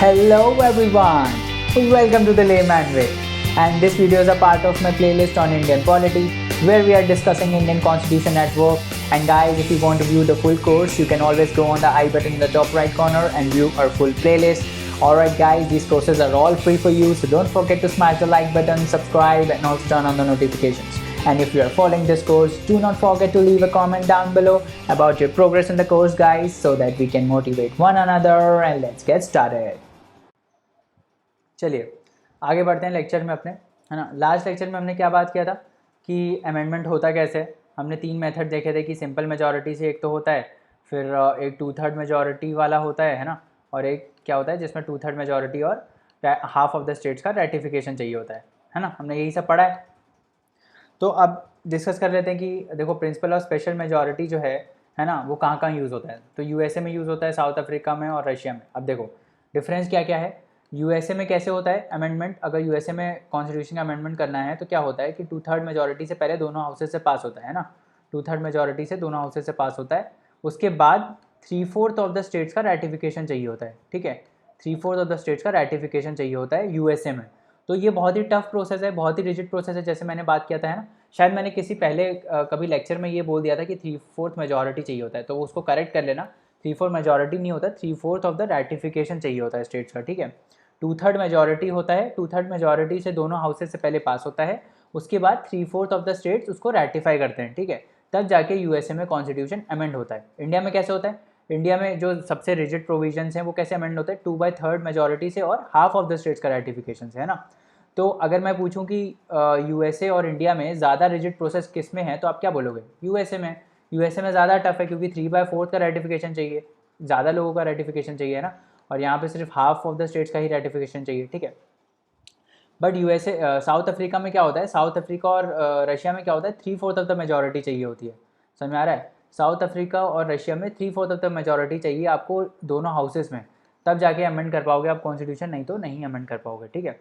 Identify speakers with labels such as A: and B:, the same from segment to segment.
A: Hello everyone, welcome to the Layman Way, and this video is a part of my playlist on Indian polity where we are discussing Indian Constitution at work. And guys, if you want to view the full course, you can always go on the I button in the top right corner and view our full playlist. Alright guys, these courses are all free for you, so don't forget to smash the like button, subscribe and also turn on the notifications. And if you are following this course, do not forget to leave a comment down below about your progress in the course guys, so that we can motivate one another. And let's get started. चलिए आगे बढ़ते हैं lecture में अपने, है ना। Last lecture में हमने क्या बात किया था कि अमेंडमेंट होता कैसे है। हमने तीन मेथड देखे थे कि सिंपल मेजॉरिटी से एक तो होता है, फिर एक 2/3 मेजॉरिटी वाला होता है ना, और एक क्या होता है जिसमें 2/3 मेजॉरिटी और हाफ ऑफ द स्टेट्स का रेटिफिकेशन चाहिए होता है ना। हमने यही सब पढ़ा है। तो अब डिस्कस कर लेते हैं कि देखो प्रिंसिपल ऑफ स्पेशल मेजॉरिटी जो है ना, वो कहाँ कहाँ यूज़ होता है। तो यूएसए में यूज़ होता है, साउथ अफ्रीका में और रशिया में। अब देखो डिफरेंस क्या क्या है। यूएसए में कैसे होता है अमेंडमेंट, अगर यूएसए में कॉन्स्टिट्यूशन का अमेंडमेंट करना है तो क्या होता है कि 2/3 मेजॉरिटी से पहले दोनों हाउसेज से पास होता है ना। 2/3 मेजॉरिटी से दोनों हाउसेज से पास होता है, उसके बाद 3/4 ऑफ द स्टेट्स का रेटिफिकेशन चाहिए होता है। ठीक है, 3/4 ऑफ द स्टेट्स का रेटिफिकेशन चाहिए होता है यूएसए में। तो ये बहुत ही टफ प्रोसेस है, बहुत ही रिजिड प्रोसेस है, जैसे मैंने बात किया था है ना। शायद मैंने किसी पहले कभी लेक्चर में ये बोल दिया था कि 3/4 मेजॉरिटी चाहिए होता है, तो उसको करेक्ट कर लेना। 3/4 मेजॉरिटी नहीं होता, 3/4 ऑफ द रेटिफिकेशन चाहिए होता है स्टेट्स का। ठीक है, 2/3 मेजॉरिटी होता है, 2/3 मेजॉरिटी से दोनों हाउसेज से पहले पास होता है, उसके बाद 3/4 ऑफ द स्टेट्स उसको रेटिफाई करते हैं। ठीक है, तब जाके यूएसए में कॉन्स्टिट्यूशन अमेंड होता है। इंडिया में कैसे होता है, इंडिया में जो सबसे रिजिड प्रोविजंस हैं वो कैसे अमेंड होते हैं, 2/3 मेजॉरिटी से और हाफ ऑफ द स्टेट्स का रेटिफिकेशन से, है ना। तो अगर मैं पूछूं कि यूएसए और इंडिया में ज़्यादा रिजिड प्रोसेस किस में है, तो आप क्या बोलोगे, यूएसए में। यूएसए में ज़्यादा टफ है क्योंकि 3/4 का रेटिफिकेशन चाहिए, ज़्यादा लोगों का रेटिफिकेशन चाहिए, है ना। और यहाँ पे सिर्फ हाफ ऑफ द स्टेट्स का ही रेटिफिकेशन चाहिए। ठीक है, बट यूएसए साउथ अफ्रीका में क्या होता है, साउथ अफ्रीका और रशिया में क्या होता है, 3/4 ऑफ द मेजॉरिटी चाहिए होती है। समझ में आ रहा है, साउथ अफ्रीका और रशिया में 3/4 ऑफ द मेजॉरिटी चाहिए आपको दोनों हाउसेस में, तब जाके अमेंड कर पाओगे आप कॉन्स्टिट्यूशन, नहीं तो नहीं अमेंड कर पाओगे। ठीक है,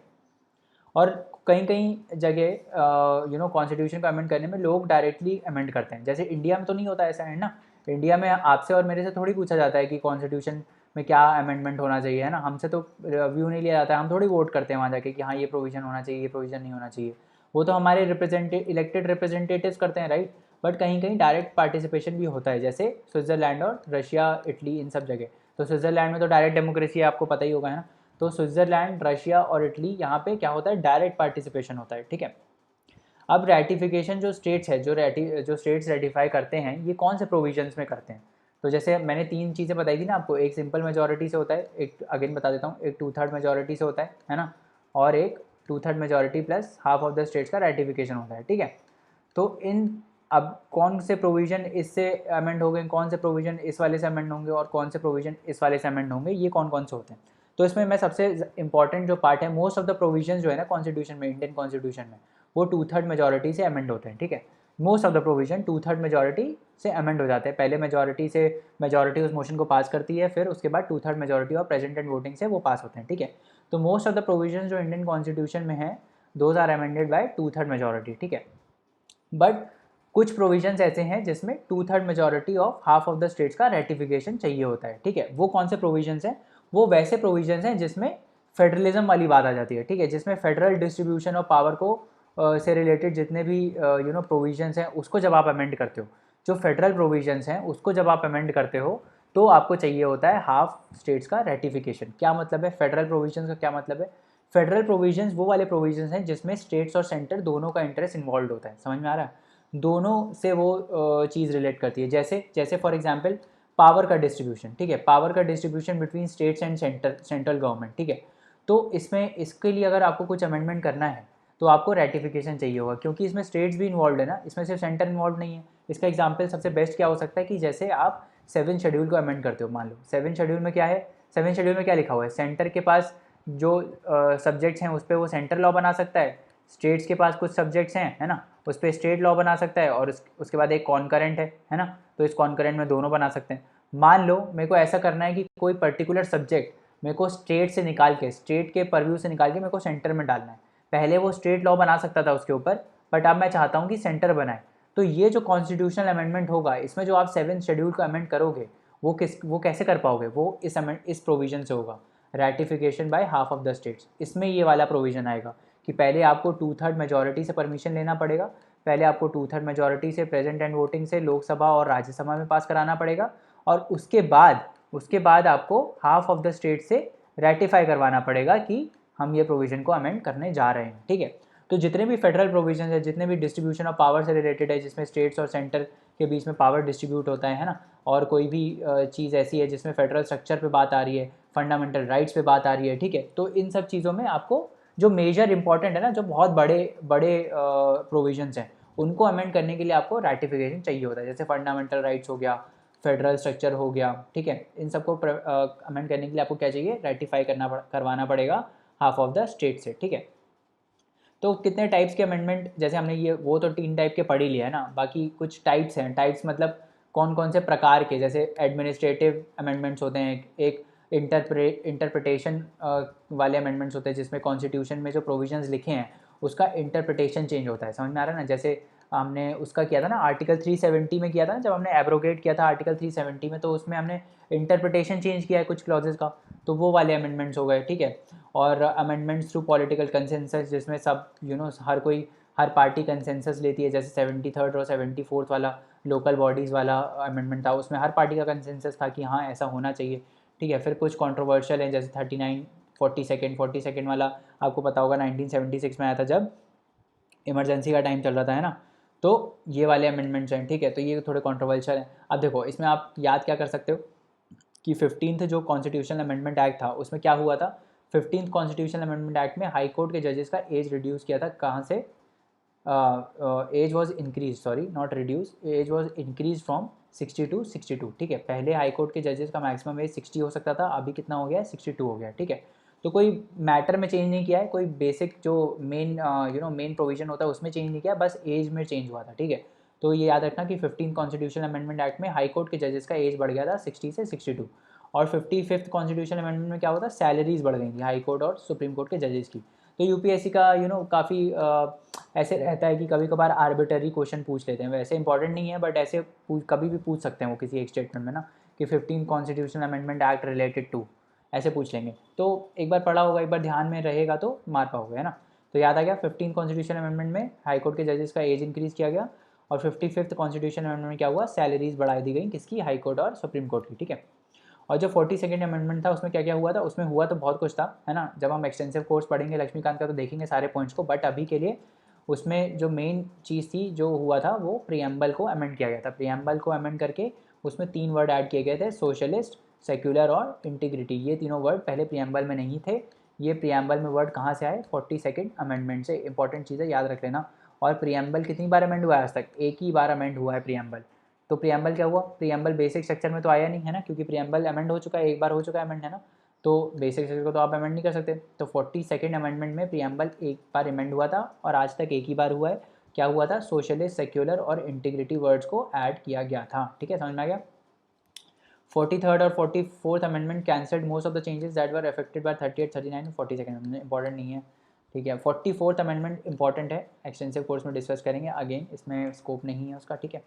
A: और कहीं कहीं जगह कॉन्स्टिट्यूशन को अमेंड करने में लोग डायरेक्टली अमेंड करते हैं, जैसे इंडिया में तो नहीं होता ऐसा, है ना। इंडिया में आपसे और मेरे से थोड़ी पूछा जाता है कि कॉन्स्टिट्यूशन में क्या अमेंडमेंट होना चाहिए, है ना। हमसे तो व्यू नहीं लिया जाता है, हम थोड़ी वोट करते हैं वहाँ जाके कि हाँ ये प्रोविज़न होना चाहिए, ये प्रोविज़न नहीं होना चाहिए। वो तो हमारे इलेक्टेड रिप्रेजेंटेटिव्स करते हैं, राइट। बट कहीं कहीं डायरेक्ट पार्टिसिपेशन भी होता है, जैसे स्विट्ज़रलैंड और रशिया, इटली, इन सब जगह। तो स्विट्ज़रलैंड में तो डायरेक्ट डेमोक्रेसी है, आपको पता ही होगा, है ना। तो स्विट्ज़रलैंड, रशिया और इटली, यहाँ पे क्या होता है, डायरेक्ट पार्टिसिपेशन होता है। ठीक है, अब रेटिफिकेशन जो स्टेट्स है, जो स्टेट्स रेटिफाई करते हैं, ये कौन से प्रोविजंस में करते हैं। तो जैसे मैंने तीन चीज़ें बताई थी ना आपको, एक सिंपल मेजॉरिटी से होता है, एक अगेन बता देता हूँ, एक 2/3 मेजॉरिटी से होता है ना, और एक 2/3 majority plus half of the states का रेटिफिकेशन होता है। ठीक है, तो इन अब कौन से प्रोविज़न इससे अमेंड हो गए, कौन से प्रोविज़न इस वाले से अमेंड होंगे और कौन से प्रोविज़न इस वाले से अमेंड होंगे, ये कौन कौन से होते हैं। तो इसमें मैं सबसे इंपॉर्टेंट जो पार्ट है, मोस्ट ऑफ द प्रोविजन जो है ना कॉन्स्टिट्यूशन में, इंडियन कॉन्स्टिट्यूशन में, वो 2/3 मेजॉरिटी से अमेंड होते हैं। ठीक है, most of the provision 2/3 majority से अमेंड हो जाते हैं। पहले मेजॉरिटी उस मोशन को पास करती है, फिर उसके बाद 2/3 मेजॉरिटी और प्रेजेंट एंड वोटिंग से वो पास होते हैं। ठीक है, तो मोस्ट ऑफ द प्रोविजन जो इंडियन कॉन्स्टिट्यूशन में है, those are amended by 2/3 majority. ठीक है, बट कुछ प्रोविजंस ऐसे हैं जिसमें 2/3 majority of half of the states का रेटिफिकेशन चाहिए होता है। ठीक है, वो कौन से प्रोविजंस हैं, वो वैसे प्रोविजंस हैं जिसमें फेडरलिज्म वाली बात आ जाती है। ठीक है, जिसमें फेडरल डिस्ट्रीब्यूशन ऑफ पावर को से रिलेटेड जितने भी प्रोविजंस हैं, उसको जब आप अमेंड करते हो, जो फेडरल प्रोविजंस हैं उसको जब आप अमेंड करते हो, तो आपको चाहिए होता है हाफ स्टेट्स का रेटिफिकेशन। क्या मतलब है फेडरल प्रोविजंस का, क्या मतलब है, फेडरल प्रोविजंस वो वाले प्रोविजंस हैं जिसमें स्टेट्स और सेंटर दोनों का इंटरेस्ट इन्वॉल्व होता है। समझ में आ रहा है, दोनों से वो चीज़ रिलेट करती है। जैसे फॉर एग्जांपल पावर का डिस्ट्रीब्यूशन। ठीक है, पावर का distribution between states and central government. ठीक है, तो इसके लिए अगर आपको कुछ अमेंडमेंट करना है तो आपको रेटिफिकेशन चाहिए होगा, क्योंकि इसमें स्टेट्स भी इन्वॉल्व है ना, इसमें सिर्फ सेंटर इन्वॉल्व नहीं है। इसका एग्जाम्पल सबसे बेस्ट क्या हो सकता है कि जैसे आप 7 शेड्यूल को अमेंड करते हो, मान लो 7 शेड्यूल में क्या है, 7 शेड्यूल में क्या लिखा हुआ है, सेंटर के पास जो सब्जेक्ट्स हैं उस पर वो सेंट्रल लॉ बना सकता है, स्टेट्स के पास कुछ सब्जेक्ट्स हैं, है ना, उस पर स्टेट लॉ बना सकता है, और उसके बाद एक कॉन्करेंट है ना, तो इस कॉन्करेंट में दोनों बना सकते हैं। मान लो मेरे को ऐसा करना है कि कोई पर्टिकुलर सब्जेक्ट मेरे को स्टेट से निकाल के, स्टेट के परव्यू से निकाल के मेरे को सेंटर में डालना है। पहले वो स्टेट लॉ बना सकता था उसके ऊपर, बट अब मैं चाहता हूँ कि सेंटर बनाए। तो ये जो कॉन्स्टिट्यूशनल अमेंडमेंट होगा, इसमें जो आप 7 शेड्यूल को अमेंड करोगे, वो कैसे कर पाओगे, वो इस प्रोविजन से होगा, ratification by half of the states. इसमें ये वाला प्रोविज़न आएगा कि पहले आपको 2/3 मेजॉरिटी से परमिशन लेना पड़ेगा, पहले आपको 2/3 मेजॉरिटी से प्रेजेंट एंड वोटिंग से लोकसभा और राज्यसभा में पास कराना पड़ेगा, और उसके बाद आपको हाफ ऑफ द स्टेट से रेटिफाई करवाना पड़ेगा कि हम ये प्रोविज़न को अमेंड करने जा रहे हैं, ठीक है। तो जितने भी फेडरल प्रोविजन है, जितने भी डिस्ट्रीब्यूशन ऑफ पावर से रिलेटेड है, जिसमें स्टेट्स और सेंटर के बीच में पावर डिस्ट्रीब्यूट होता है ना, और कोई भी चीज़ ऐसी है जिसमें फेडरल स्ट्रक्चर पे बात आ रही है, फंडामेंटल राइट्स पे बात आ रही है, ठीक है, तो इन सब चीज़ों में आपको जो मेजर इंपॉर्टेंट है ना, जो बहुत बड़े बड़े प्रोविजंस हैं, उनको अमेंड करने के लिए आपको रेटिफिकेशन चाहिए होता है। जैसे फंडामेंटल राइट्स हो गया, फेडरल स्ट्रक्चर हो गया, ठीक है, इन सबको अमेंड करने के लिए आपको क्या चाहिए, रेटिफाई करवाना पड़ेगा हाफ ऑफ द स्टेट से, ठीक है। तो कितने टाइप्स के अमेंडमेंट, जैसे हमने ये वो तो 3 टाइप के पढ़ ही लिया है ना, बाकी कुछ टाइप्स हैं। टाइप्स मतलब कौन कौन से प्रकार के, जैसे एडमिनिस्ट्रेटिव अमेंडमेंट्स होते हैं, एक इंटरप्रिटेशन वाले अमेंडमेंट्स होते हैं जिसमें कॉन्स्टिट्यूशन में जो प्रोविजंस लिखे हैं उसका इंटरप्रिटेशन चेंज होता है। समझ में आ रहा है ना, जैसे हमने उसका किया था ना आर्टिकल 370 में किया था ना, जब हमने एब्रोगेट किया था आर्टिकल 370 में, तो उसमें हमने इंटरप्रिटेशन चेंज किया है कुछ क्लॉजेस का, तो वो वाले अमेंडमेंट्स हो गए, ठीक है। और अमेंडमेंट्स थ्रू पॉलिटिकल कंसेंसस, जिसमें सब हर पार्टी कंसेंसस लेती है, जैसे 73rd और 74th वाला लोकल बॉडीज़ वाला अमेंडमेंट था, उसमें हर पार्टी का कंसेंसस था कि हाँ ऐसा होना चाहिए, ठीक है। फिर कुछ कंट्रोवर्शियल हैं, जैसे 39 42 वाला आपको पता होगा 1976 में आया था, जब इमरजेंसी का टाइम चल रहा था, है ना, तो ये वाले अमेंडमेंट्स हैं, ठीक है। तो ये थोड़े कंट्रोवर्शियल हैं। अब देखो इसमें आप याद क्या कर सकते हो कि 15th जो कॉन्स्टिट्यूशनल अमेंडमेंट एक्ट था उसमें क्या हुआ था, 15th कॉन्स्टिट्यूशनल अमेंडमेंट एक्ट में हाई कोर्ट के जजेस का एज रिड्यूस किया था, कहाँ से, age was increase, sorry not reduce, age was increase from 60 to 62, ठीक है। पहले हाई कोर्ट के जजेस का मैक्सिमम एज 60 हो सकता था, अभी कितना हो गया है, 62 हो गया, ठीक है। तो कोई मैटर में चेंज नहीं किया है, कोई बेसिक जो मेन मेन प्रोविजन होता है उसमें चेंज नहीं किया, बस एज में चेंज हुआ था, ठीक है। तो ये याद रखना कि 15th कॉन्स्टिट्यूशनल अमेंडमेंट एक्ट में हाई कोर्ट के जजेस का एज बढ़ गया था 60 से 62, और 55th कॉन्स्टिट्यूशनल अमेंडमेंट में क्या होता है, सैलरीज बढ़ गई थी हाई कोर्ट और सुप्रीम कोर्ट के जजेस की। तो यूपीएससी का काफ़ी ऐसे रहता है कि कभी कभार आर्बिटरी क्वेश्चन पूछ लेते हैं, वैसे इंपॉर्टेंट नहीं है बट ऐसे कभी भी पूछ सकते हैं वो किसी एक स्टेटमेंट में ना, कि 15th constitutional amendment act related to, ऐसे पूछ लेंगे। तो एक बार पढ़ा होगा, एक बार ध्यान में रहेगा तो मार पाओगे, है ना। तो याद आ गया, 15th कॉन्स्टिट्यूशनल अमेंडमेंट में हाई कोर्ट के जजेस का एज इंक्रीज़ किया गया, और 55th कॉन्स्टिट्यूशनल अमेंडमेंट में क्या हुआ, सैलरीज बढ़ा दी गई, किसकी, हाई कोर्ट और सुप्रीम कोर्ट की, ठीक है। और जो 42nd अमेंडमेंट था उसमें क्या क्या हुआ था, उसमें हुआ तो बहुत कुछ था, है ना। जब हम एक्सटेंसिव कोर्स पढ़ेंगे लक्ष्मीकांत का तो देखेंगे सारे पॉइंट्स को, बट अभी के लिए उसमें जो मेन चीज़ थी जो हुआ था वो प्रीएम्बल को अमेंड किया गया था। प्रीएम्बल को अमेंड करके उसमें 3 वर्ड ऐड किए गए थे, सोशलिस्ट, सेक्युलर और इंटीग्रिटी। ये तीनों वर्ड पहले प्रीएम्बल में नहीं थे, ये प्रीएम्बल में वर्ड कहाँ से आए, 42nd अमेंडमेंट से। इंपॉर्टेंट चीज़ें याद रख लेना। और प्रीएम्बल कितनी बार अमेंड हुआ है आज तक, एक ही बार अमेंड हुआ है प्रीएम्बल। तो प्रीएम्बल क्या हुआ, प्रीएम्बल बेसिक स्ट्रक्चर में तो आया नहीं है ना, क्योंकि प्रीएम्बल अमेंड हो चुका है, एक बार हो चुका है अमेंड, है ना। तो बेसिक स्ट्रक्चर को तो आप अमेंड नहीं कर सकते। तो 42nd अमेंडमेंट में प्रीएम्बल एक बार अमेंड हुआ था और आज तक एक ही बार हुआ है। क्या हुआ था, सोशलिस्ट, सेक्युलर और इंटीग्रिटी वर्ड्स को ऐड किया गया था, ठीक है, समझ में आ गया। 43rd और 44th amendment cancelled most of the changes that were affected by 38, 39 और 42nd अमेंडमेंट। इंपॉर्टेंट नहीं है, ठीक है। 44th अमेंडमेंट इंपॉर्टेंट है, एक्सटेंसिव कोर्स में डिस्कस करेंगे, अगेन इसमें स्कोप नहीं है उसका, ठीक है।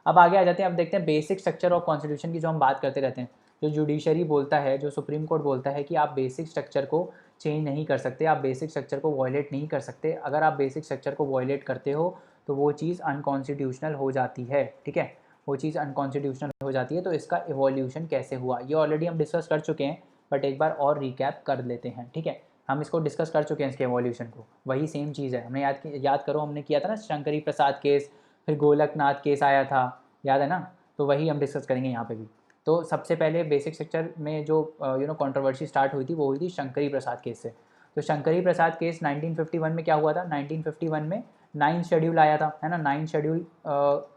A: अब आगे आ जाते हैं, अब देखते हैं बेसिक स्ट्रक्चर ऑफ कॉन्स्टिट्यूशन की, जो हम बात करते रहते हैं। जो जुडिशरी बोलता है, जो सुप्रीम कोर्ट बोलता है कि आप बेसिक स्ट्रक्चर को चेंज नहीं कर सकते, आप बेसिक स्ट्रक्चर को वॉयलेट नहीं कर सकते। अगर आप बेसिक स्ट्रक्चर को वॉयलेट करते हो तो वो चीज़ अनकॉन्स्टिट्यूशनल हो जाती है, ठीक है, वो चीज़ अनकॉन्स्टिट्यूशनल हो जाती है। तो इसका इवोल्यूशन कैसे हुआ ये ऑलरेडी हम डिस्कस कर चुके हैं, बट एक बार और रिकैप कर लेते हैं, ठीक है। हम इसको डिस्कस कर चुके हैं, इसके इवोल्यूशन को, वही सेम चीज़ है। हमने याद करो, हमने किया था ना शंकरी प्रसाद केस, फिर गोलकनाथ केस आया था, याद है ना। तो वही हम डिस्कस करेंगे यहाँ पे भी। तो सबसे पहले बेसिक स्ट्रक्चर में जो कंट्रोवर्सी स्टार्ट हुई थी वो हुई थी शंकरी प्रसाद केस से। तो शंकरी प्रसाद केस 1951 में क्या हुआ था, 1951 में 9th शेड्यूल आया था, है ना। 9th शेड्यूल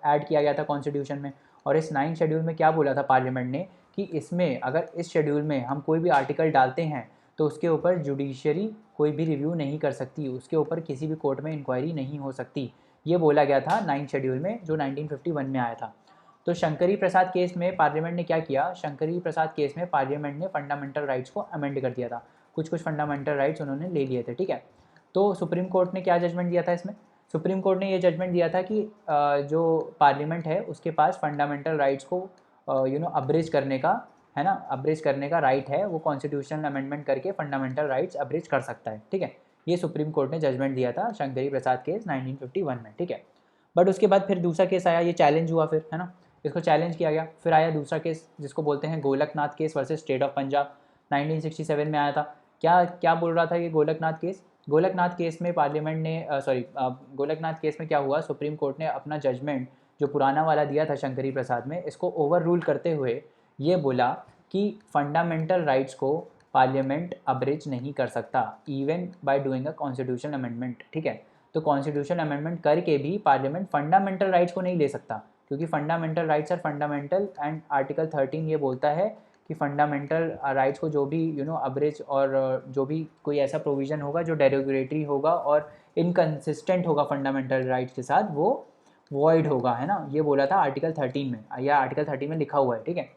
A: ऐड किया गया था कॉन्स्टिट्यूशन में, और इस 9th शेड्यूल में क्या बोला था पार्लियामेंट ने कि इसमें अगर इस शेड्यूल में हम कोई भी आर्टिकल डालते हैं तो उसके ऊपर जुडिशरी कोई भी रिव्यू नहीं कर सकती, उसके ऊपर किसी भी कोर्ट में इंक्वायरी नहीं हो सकती। ये बोला गया था 9th शेड्यूल में, जो 1951 में आया था। तो शंकरी प्रसाद केस में पार्लियामेंट ने क्या किया, शंकरी प्रसाद केस में पार्लियामेंट ने फंडामेंटल राइट्स को अमेंड कर दिया था, कुछ फंडामेंटल राइट्स उन्होंने ले लिए थे, ठीक है। तो सुप्रीम कोर्ट ने क्या जजमेंट दिया था इसमें, सुप्रीम कोर्ट ने ये जजमेंट दिया था कि जो पार्लियामेंट है उसके पास फंडामेंटल राइट्स को अब्रिज करने का है ना, अब्रिज करने का राइट है, वो कॉन्स्टिट्यूशनल अमेंडमेंट करके फंडामेंटल राइट्स अब्रिज कर सकता है, ठीक है। ये सुप्रीम कोर्ट ने जजमेंट दिया था शंकरी प्रसाद केस 1951 में, ठीक है। बट उसके बाद फिर दूसरा केस आया, ये चैलेंज हुआ फिर, है ना, इसको चैलेंज किया गया। फिर आया दूसरा केस जिसको बोलते हैं Golaknath case versus state of Punjab, 1967 में आया था। क्या क्या बोल रहा था ये गोलकनाथ केस? गोलकनाथ केस में पार्लियामेंट ने गोलकनाथ केस में क्या हुआ, सुप्रीम कोर्ट ने अपना जजमेंट जो पुराना वाला दिया था शंकरी प्रसाद में, इसको ओवर रूल करते हुए ये बोला कि फंडामेंटल राइट्स को पार्लियामेंट अब्रिज नहीं कर सकता even by doing a constitutional amendment, ठीक है। तो कॉन्स्टिट्यूशनल अमेंडमेंट करके भी पार्लियामेंट फंडामेंटल राइट्स को नहीं ले सकता, क्योंकि fundamental rights are fundamental, and article 13 ये बोलता है कि फंडामेंटल राइट्स को जो भी अब्रिज और जो भी कोई ऐसा प्रोविज़न होगा जो डेरोगेटरी होगा और इनकन्सिस्टेंट होगा फंडामेंटल राइट्स के साथ, वो वॉइड होगा, है ना। ये बोला था आर्टिकल 13 में, या आर्टिकल 13 में लिखा हुआ है, ठीक है।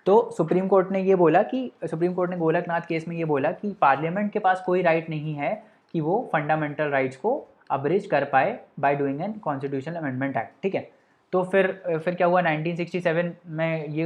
A: तो सुप्रीम कोर्ट ने ये बोला कि सुप्रीम कोर्ट ने गोलकनाथ केस में ये बोला कि पार्लियामेंट के पास कोई राइट नहीं है कि वो फंडामेंटल राइट्स को अब्रिज कर pi by doing an constitutional amendment act, ठीक है। तो फिर क्या हुआ, 1967 में ये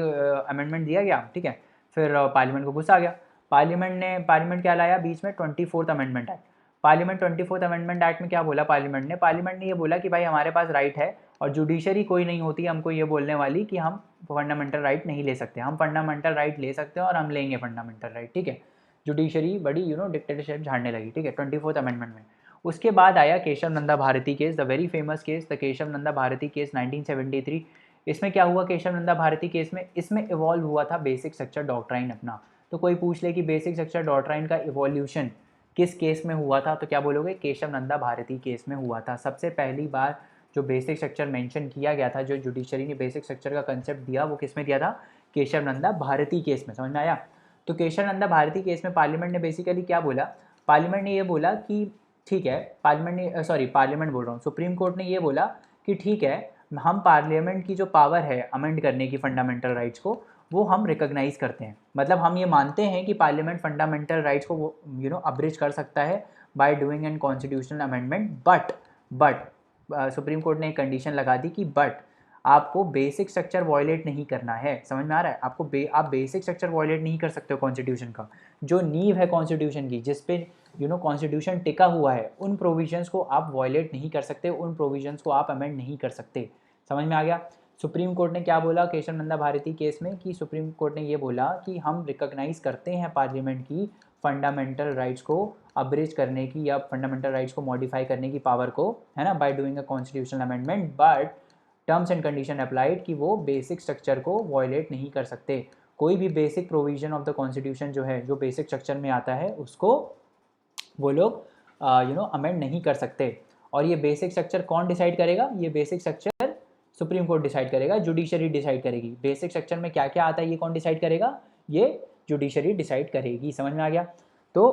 A: अमेंडमेंट दिया गया, ठीक है। फिर पार्लियामेंट को गुस्सा आ गया। पार्लियामेंट क्या लाया बीच में, 24th amendment act. Parliament 24th amendment act में क्या बोला पार्लियामेंट ने ये बोला कि भाई हमारे पास राइट है और जुडिशरी कोई नहीं होती हमको ये बोलने वाली कि हम फंडामेंटल राइट नहीं ले सकते, हम फंडामेंटल राइट ले सकते हैं और हम लेंगे फंडामेंटल राइट, ठीक है। जुडिशरी बड़ी डिक्टेटरशिप झाड़ने लगी, ठीक है, 24th अमेंडमेंट में। उसके बाद आया Kesavananda Bharati case, the very famous case, the Kesavananda Bharati case 1973। इसमें क्या हुआ केशव नंदा भारती केस में, इसमें इवॉल्व हुआ था बेसिक स्ट्रक्चर डॉक्ट्राइन अपना। तो कोई पूछ ले कि बेसिक स्ट्रक्चर डॉक्ट्राइन का इवोल्यूशन किस केस में हुआ था, तो क्या बोलोगे, केशव नंदा भारती केस में हुआ था। सबसे पहली बार जो बेसिक स्ट्रक्चर मेंशन किया गया था, जो जुडिशरी ने बेसिक स्ट्रक्चर का कंसेप्ट दिया, वो किस में दिया था, केशव नंदा भारती केस में, समझ में आया। तो केशव नंदा भारती केस में पार्लियामेंट ने बेसिकली क्या बोला, पार्लियामेंट ने ये बोला कि ठीक है, पार्लियामेंट बोल रहा हूँ, सुप्रीम कोर्ट ने ये बोला कि ठीक है, हम पार्लियामेंट की जो पावर है अमेंड करने की फंडामेंटल राइट्स को, वो हम रिकॉग्नाइज करते हैं। मतलब हम ये मानते हैं कि पार्लियामेंट फंडामेंटल राइट्स को अब्रिज कर सकता है by doing an constitutional amendment, but supreme court ने एक कंडीशन लगा दी कि बट आपको बेसिक स्ट्रक्चर वॉयलेट नहीं करना है। समझ में आ रहा है आपको, आप बेसिक स्ट्रक्चर वॉयलेट नहीं कर सकते हो कॉन्स्टिट्यूशन का। जो नींव है कॉन्स्टिट्यूशन की, जिस पे कॉन्स्टिट्यूशन टिका हुआ है, उन प्रोविजंस को आप वॉयलेट नहीं कर सकते, उन प्रोविजंस को आप अमेंड नहीं कर सकते। समझ में आ गया। सुप्रीम कोर्ट ने क्या बोला केशव नंदा भारती केस में, कि सुप्रीम कोर्ट ने ये बोला कि हम रिकॉग्नाइज करते हैं पार्लियामेंट की फंडामेंटल राइट्स को अब्रिज करने की या फंडामेंटल राइट्स को मॉडिफाई करने की पावर को, है ना, by doing a constitutional amendment, but terms and condition applied कि वो बेसिक स्ट्रक्चर को वॉयलेट नहीं कर सकते। कोई भी basic provision of the constitution जो है, जो बेसिक स्ट्रक्चर में आता है, उसको वो लोग अमेंड नहीं कर सकते। और ये बेसिक स्ट्रक्चर कौन डिसाइड करेगा, ये basic structure supreme court decide करेगा, जुडिशरी डिसाइड करेगी। बेसिक स्ट्रक्चर में क्या क्या आता है ये कौन डिसाइड करेगा, ये जुडिशरी डिसाइड करेगी। समझ में आ गया। तो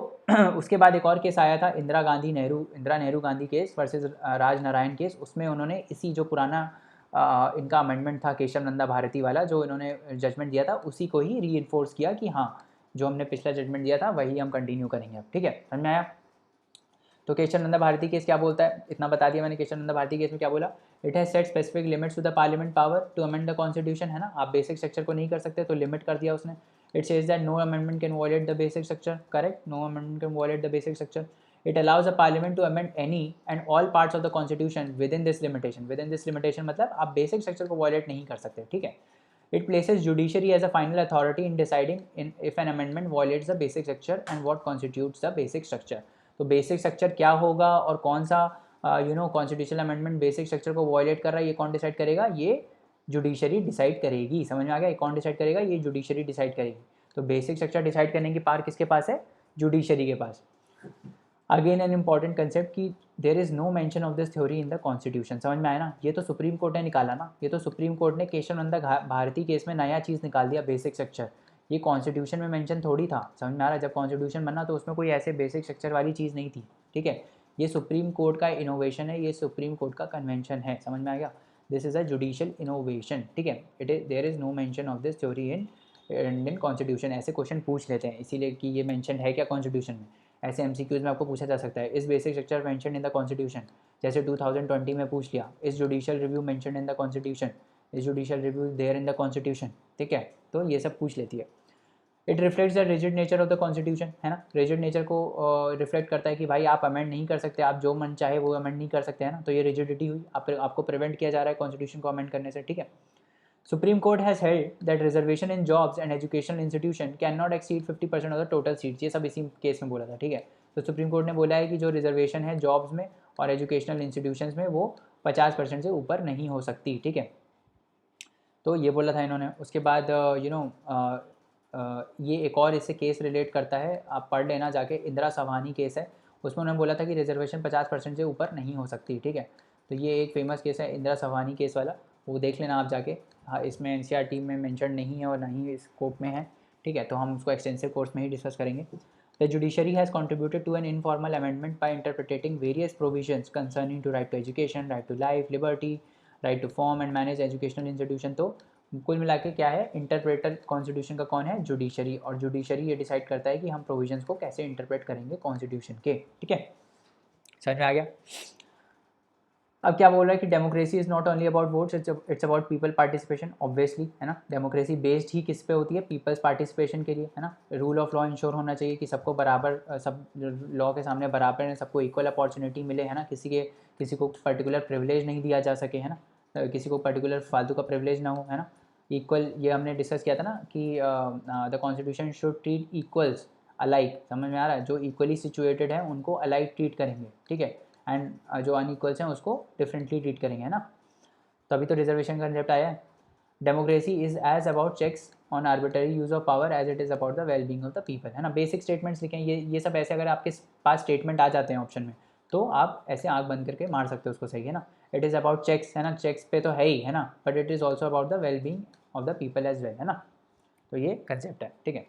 A: उसके बाद एक और केस आया था Indira Nehru Gandhi case versus Raj Narayan case. उसमें उन्होंने इसी जो पुराना इनका अमेंडमेंट था केशव नंदा भारती वाला, जो इन्होंने जजमेंट दिया था, उसी को ही री किया कि हाँ, जो हमने पिछला जजमेंट दिया था वही हम कंटिन्यू करेंगे अब, ठीक है। समझ में आया। तो केशव नंदा भारती केस क्या बोलता है, इतना बता दिया मैंने। केशव नंदा भारती केस में क्या बोला, it has set specific limits to the parliament power to amend the constitution, है ना। आप बेसिक स्ट्रक्चर को नहीं कर सकते तो लिमिट कर दिया उसने। It says that no amendment can violate the basic structure, correct, no amendment can violate the basic structure. It allows a parliament to amend any and all parts of the constitution within this limitation. Within this limitation मतलब आप basic structure को violet नहीं कर सकते, ठीक है। It places judiciary as a final authority in deciding if an amendment violates the basic structure and what constitutes the basic structure. तो basic structure क्या होगा और कौन सा कॉन्स्टिट्यूशनल अमेंडमेंट बेसिक स्ट्रक्चर को वॉयलेट कर रहा है, ये कौन डिसाइड करेगा, ये जुडिशरी डिसाइड करेगी। समझ में आ गया, ये कौन डिसाइड करेगा, ये जुडिशरी डिसाइड करेगी। तो बेसिक स्ट्रक्चर डिसाइड करने की पावर किसके पास है, जुडिशरी के पास। अगेन एन इंपॉर्टेंट कंसेप्ट कि there is no mention of this theory in the constitution. समझ में आया ना। ये तो सुप्रीम कोर्ट ने निकाला ना, ये तो सुप्रीम कोर्ट ने केशव नंदा भारती केस में नया चीज़ निकाल दिया, बेसिक स्ट्रक्चर। ये कॉन्स्टिट्यूशन में मेंशन थोड़ी था। समझ में आ रहा है, जब कॉन्स्टिट्यूशन बना तो उसमें कोई ऐसे बेसिक स्ट्रक्चर वाली चीज़ नहीं थी, ठीक है। ये सुप्रीम कोर्ट का इनोवेशन है, ये सुप्रीम कोर्ट का कन्वेंशन है। समझ में आ गया, this is a judicial innovation, ठीक है। There is no mention of this theory in Indian constitution. ऐसे क्वेश्चन पूछ लेते हैं इसीलिए कि ये मेंशन है क्या कॉन्स्टिट्यूशन में। ऐसे एमसीक्यूज में आपको पूछा जा सकता है, is basic structure mention in the constitution, जैसे 2020 में पूछ लिया, is judicial review mention in the constitution, is judicial review there in the constitution, ठीक है, तो ये सब पूछ लेती है। It reflects the rigid nature of the constitution, है ना, रिजिड नेचर को रिफ्लेक्ट करता है कि भाई आप अमेंड नहीं कर सकते, आप जो मन चाहे वो अमेंड नहीं कर सकते, है ना, तो ये रिजिडिटी हुई, आपको प्रिवेंट किया जा रहा है कॉन्स्टिट्यूशन को अमेंड करने से, ठीक है। Supreme court has held that reservation in jobs and educational institution can not exceed 50% of the total seats, ये सब इसी केस में बोला था, ठीक है। तो सुप्रीम कोर्ट ने बोला है कि जो रिजर्वेशन है जॉब्स में और एजुकेशनल इंस्टीट्यूशंस में वो 50% से ऊपर नहीं हो सकती, ठीक है, तो ये बोला था इन्होंने। उसके बाद ये एक और इससे केस रिलेट करता है, आप पढ़ लेना जाके, इंदिरा सवानी केस है, उसमें उन्होंने बोला था कि रिजर्वेशन 50% से ऊपर नहीं हो सकती, ठीक है। तो ये एक फेमस केस है इंदिरा सवानी केस वाला, वो देख लेना आप जाके। हाँ, इसमें NCERT में मेंशन नहीं है और ना ही स्कोप में है, ठीक है, तो हम उसको एक्सटेंसिव कोर्स में ही डिस्कस करेंगे। The judiciary has contributed to an informal amendment by interpreting various provisions concerning to right to education, right to life, liberty, right to form and manage educational institution. तो कुल मिला के क्या है, interpreter constitution का कौन है, जुडिशरी, और जुडिशरी ये डिसाइड करता है कि हम प्रोविजंस को कैसे इंटरप्रेट करेंगे कॉन्स्टिट्यूशन के, ठीक है, समझ में आ गया। अब क्या बोल रहा है कि democracy is not only about votes, it's about people participation, obviously, है ना। डेमोक्रेसी बेस्ड ही किस पे होती है, पीपल्स पार्टिसिपेशन के लिए, है ना। रूल ऑफ लॉ इंश्योर होना चाहिए कि सबको बराबर, सब लॉ के सामने बराबर है, सबको इक्वल अपॉर्चुनिटी मिले, है ना, किसी को पर्टिकुलर प्रिविलेज नहीं दिया जा सके, है ना, किसी को पर्टिकुलर फालतू का प्रिविलेज ना हो, है ना, इक्वल, ये हमने डिस्कस किया था ना कि the constitution should treat equals alike, समझ में आ रहा है, जो इक्वली सिचुएटेड है उनको अलाइक ट्रीट करेंगे, ठीक है, एंड जो अनइक्वल्स हैं उसको डिफरेंटली ट्रीट करेंगे, है ना। तो अभी तो रिजर्वेशन का कंसेप्ट आया है। Democracy is as about checks on arbitrary use of power as it is about the well being of the people, है ना। बेसिक स्टेटमेंट्स लिखें, ये सब ऐसे अगर आपके पास स्टेटमेंट आ जाते हैं ऑप्शन में तो आप ऐसे आँख बंद करके मार सकते हो उसको, सही है ना। इट इज़ अबाउट चेक्स, है ना, चेक्स पे तो है ही, है ना, but it is also about the well being of the people as well, है ना। तो ये कंसेप्ट है, ठीक है।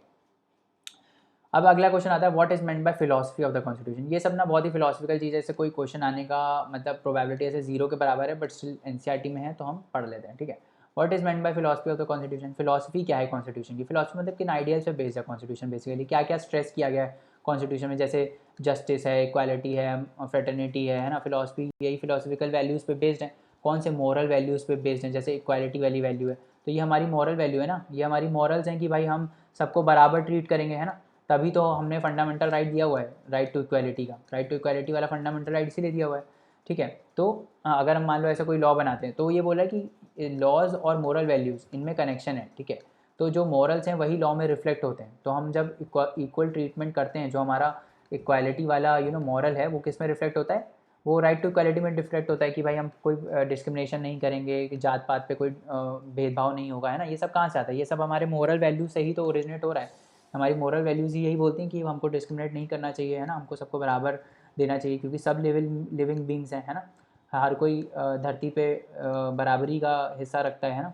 A: अब अगला क्वेश्चन आता है, what is meant bye philosophy of the constitution. ये सब ना बहुत ही फिलोसफिकल चीज़ है, इससे कोई क्वेश्चन आने का मतलब प्रोबेबिलिटी ऐसे 0 के बराबर है, बट स्टिल NCERT में है तो हम पढ़ लेते हैं, ठीक है। What is meant bye philosophy of the constitution, philosophy क्या है कॉन्स्टिट्यूशन की, फिलॉसफी मतलब किन आइडियल्स पे बेस्ड है कॉन्स्टिट्यूशन, बेसिकली क्या क्या स्ट्रेस किया गया है कॉन्स्टिट्यूशन में, जैसे जस्टिस है, इक्वालिटी है, फ्रेटर्निटी है ना। फिलॉसफी यही फिलोसफिकल वैल्यूज़ पे बेस्ड है, कौन से मॉरल वैल्यूज़ पे बेस्ड हैं, जैसे इक्वालिटी वाली वैल्यू है तो ये हमारी मॉरल वैल्यू है ना, ये हमारी मॉरल्स हैं कि भाई हम सबको बराबर ट्रीट करेंगे, है ना, तभी तो हमने फंडामेंटल राइट दिया हुआ है, राइट टू इक्वालिटी का, राइट टू इक्वालिटी वाला फंडामेंटल राइट इसीलिए दिया हुआ है, ठीक है। तो अगर हम मान लो ऐसा कोई लॉ बनाते हैं तो ये बोला कि लॉज और मोरल वैल्यूज़ इनमें कनेक्शन है, ठीक है, तो जो मॉरल्स हैं वही लॉ में रिफ्लेक्ट होते हैं, तो हम जब इक्वल ट्रीटमेंट करते हैं, जो हमारा इक्वालिटी वाला मॉरल है वो किस में रिफ्लेक्ट होता है, वो राइट टू इक्वालिटी में रिफ्लेक्ट होता है कि भाई हम कोई डिस्क्रिमिनेशन नहीं करेंगे, कि जात पात पे कोई भेदभाव नहीं होगा, है ना। ये सब कहाँ से आता है, ये सब हमारे मोरल वैल्यू से ही तो ओरिजिनेट हो रहा है, हमारी मोरल वैल्यूज़ ही यही बोलती हैं कि हमको डिस्क्रिमिनेट नहीं करना चाहिए, है ना, हमको सबको बराबर देना चाहिए, क्योंकि सब लिविंग बींग्स हैं, है ना, हर कोई धरती पे बराबरी का हिस्सा रखता है ना।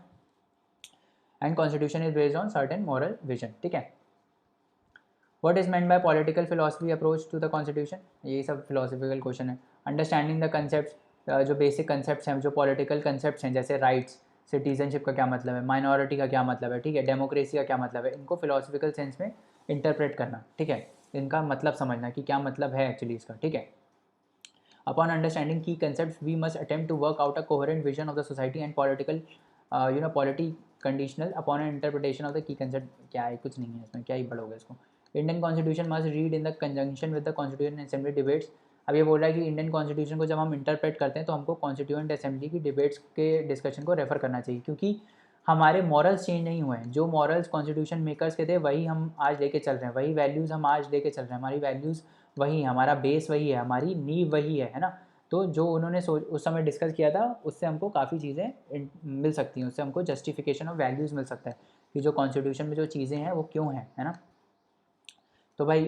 A: And constitution is based on certain moral vision, ठीक है। What is meant by political philosophy approach to the constitution, यही सब फिलोसफिकल क्वेश्चन है। अंडरस्टैंडिंग द कंसेप्ट, जो बेसिक कंसेप्ट हैं, जो पॉलिटिकल कंसेप्ट हैं, जैसे राइट्स, सिटीजनशिप का क्या मतलब है, माइनॉरिटी का क्या मतलब है, ठीक है, डेमोक्रेसी का क्या मतलब है, इनको फिलोसफिकल सेंस में इंटरप्रेट करना, ठीक है, इनका मतलब समझना कि क्या मतलब है एक्चुअली इसका, ठीक है। Upon understanding key concept we must attempt to work out a coherent vision of the society and political polity conditional upon an interpretation of the key concept, क्या है, कुछ नहीं है इसमें, क्या ही पढ़ोगे इसको। Indian constitution must read in the conjunction with the constituent assembly debates. अब ये बोल रहा है कि इंडियन कॉन्स्टिट्यूशन को जब हम इंटरप्रेट करते हैं तो हमको कॉन्स्टिट्यूएंट असेंबली की डिबेट्स के डिस्कशन को रेफर करना चाहिए, क्योंकि हमारे मॉरल्स चेंज नहीं हुए हैं, जो मॉरल्स कॉन्स्टिट्यूशन मेकर्स के थे वही हम आज लेके चल रहे हैं, वही वैल्यूज़ हम आज लेके चल रहे हैं, हमारी वैल्यूज़ वही, हमारा बेस वही है, हमारी नींव वही है ना। तो जो उन्होंने उस समय डिस्कस किया था उससे हमको काफ़ी चीज़ें मिल सकती हैं, उससे हमको जस्टिफिकेशन ऑफ वैल्यूज़ मिल सकता है कि जो कॉन्स्टिट्यूशन में जो चीज़ें हैं वो क्यों हैं, है ना। तो भाई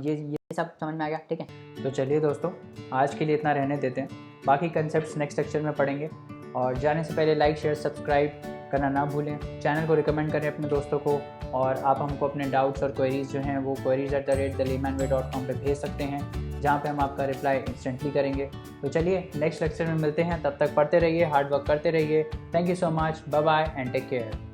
A: ये सब समझ में आ गया, ठीक है। तो चलिए दोस्तों, आज के लिए इतना रहने देते हैं, बाकी कंसेप्ट्स नेक्स्ट लेक्चर में पढ़ेंगे। और जाने से पहले लाइक शेयर सब्सक्राइब करना ना भूलें, चैनल को रिकमेंड करें अपने दोस्तों को, और आप हमको अपने डाउट्स और क्वेरीज़ जो हैं वो queries@thelaymanway.com पे भेज सकते हैं, जहाँ पे हम आपका रिप्लाई इंस्टेंटली करेंगे। तो चलिए नेक्स्ट लेक्चर में मिलते हैं, तब तक पढ़ते रहिए, हार्ड वर्क करते रहिए। Thank you so much, bye bye and take care.